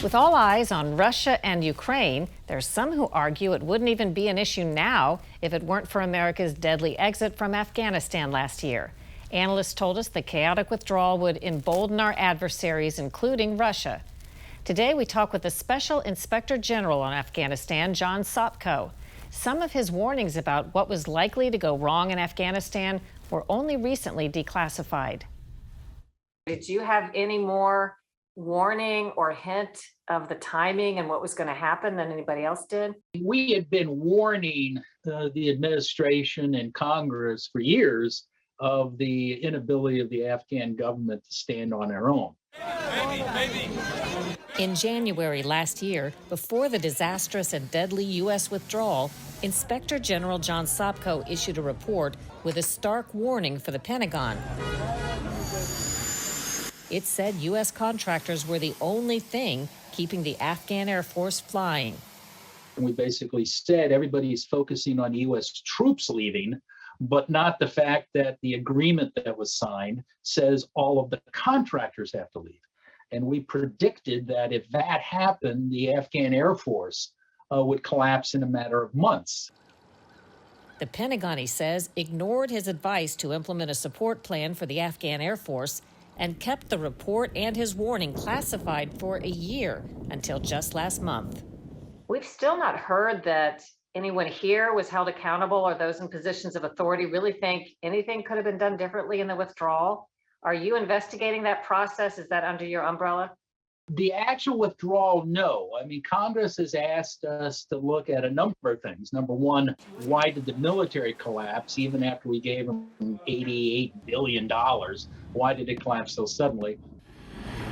With all eyes on Russia and Ukraine, there's some who argue it wouldn't even be an issue now if it weren't for America's deadly exit from Afghanistan last year. Analysts told us the chaotic withdrawal would embolden our adversaries, including Russia. Today, we talk with the Special Inspector General on Afghanistan, John Sopko. Some of his warnings about what was likely to go wrong in Afghanistan were only recently declassified. Did you have any more warning or hint of the timing and what was going to happen than anybody else did? We had been warning the administration and Congress for years of the inability of the Afghan government to stand on their own. In January last year, before the disastrous and deadly U.S. withdrawal, Inspector General John Sopko issued a report with a stark warning for the Pentagon. It said U.S. contractors were the only thing keeping the Afghan Air Force flying. We basically said everybody's focusing on U.S. troops leaving, but not the fact that the agreement that was signed says all of the contractors have to leave. And we predicted that if that happened, the Afghan Air Force would collapse in a matter of months. The Pentagon, he says, ignored his advice to implement a support plan for the Afghan Air Force and kept the report and his warning classified for a year until just last month. We've still not heard that anyone here was held accountable or those in positions of authority really think anything could have been done differently in the withdrawal. Are you investigating that process? Is that under your umbrella? The actual withdrawal, no. I mean, Congress has asked us to look at a number of things. Number one, why did the military collapse even after we gave them $88 billion? Why did it collapse so suddenly?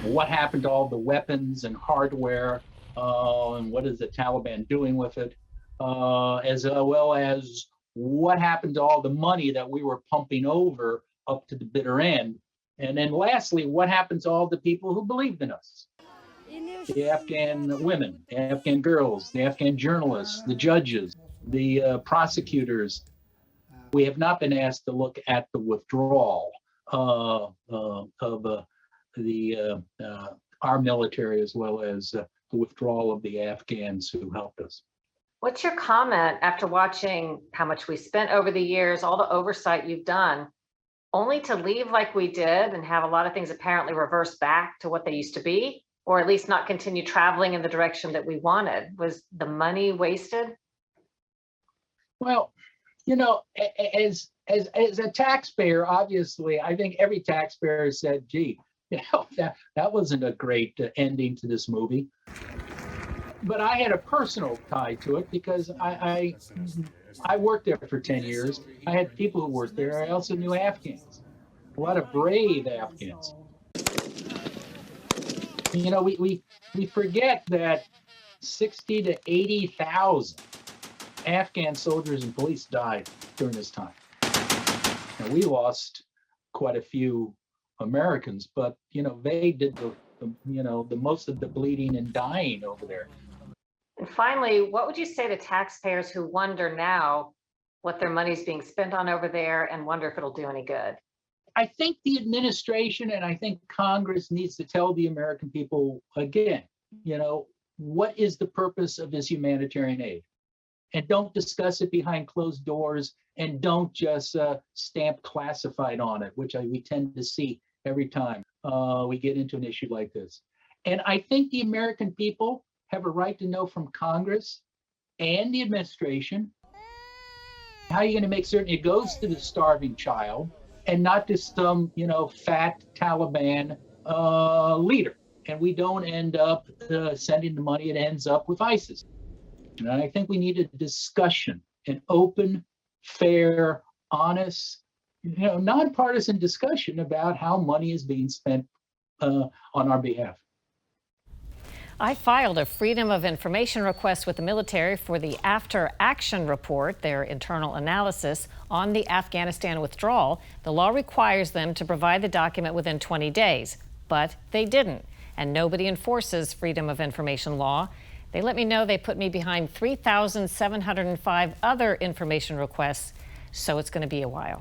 What happened to all the weapons and hardware? And what is the Taliban doing with it? As well as what happened to all the money that we were pumping over up to the bitter end? And then lastly, what happened to all the people who believed in us? The Afghan women, the Afghan girls, the Afghan journalists, the judges, the prosecutors. We have not been asked to look at the withdrawal of our military as well as the withdrawal of the Afghans who helped us. What's your comment after watching how much we spent over the years, all the oversight you've done, only to leave like we did and have a lot of things apparently reverse back to what they used to be, or at least not continue traveling in the direction that we wanted? Was the money wasted? Well, you know, as a taxpayer, obviously, I think every taxpayer said, gee, you know, that wasn't a great ending to this movie. But I had a personal tie to it because I worked there for 10 years. I had people who worked there. I also knew Afghans, a lot of brave Afghans. You know, we forget that 60 to 80,000 Afghan soldiers and police died during this time. Now, we lost quite a few Americans, but, you know, they did the most of the bleeding and dying over there. And finally, what would you say to taxpayers who wonder now what their money's being spent on over there and wonder if it'll do any good? I think the administration and I think Congress needs to tell the American people again, you know, what is the purpose of this humanitarian aid? And don't discuss it behind closed doors and don't just stamp classified on it, which we tend to see every time we get into an issue like this. And I think the American people have a right to know from Congress and the administration how you're going to make certain it goes to the starving child and not to some, you know, fat Taliban leader. And we don't end up sending the money, it ends up with ISIS. And I think we need a discussion, an open, fair, honest, you know, nonpartisan discussion about how money is being spent on our behalf. I filed a Freedom of Information request with the military for the after action report, their internal analysis on the Afghanistan withdrawal. The law requires them to provide the document within 20 days, but they didn't. And nobody enforces Freedom of Information law. They let me know they put me behind 3,705 other information requests, so it's going to be a while.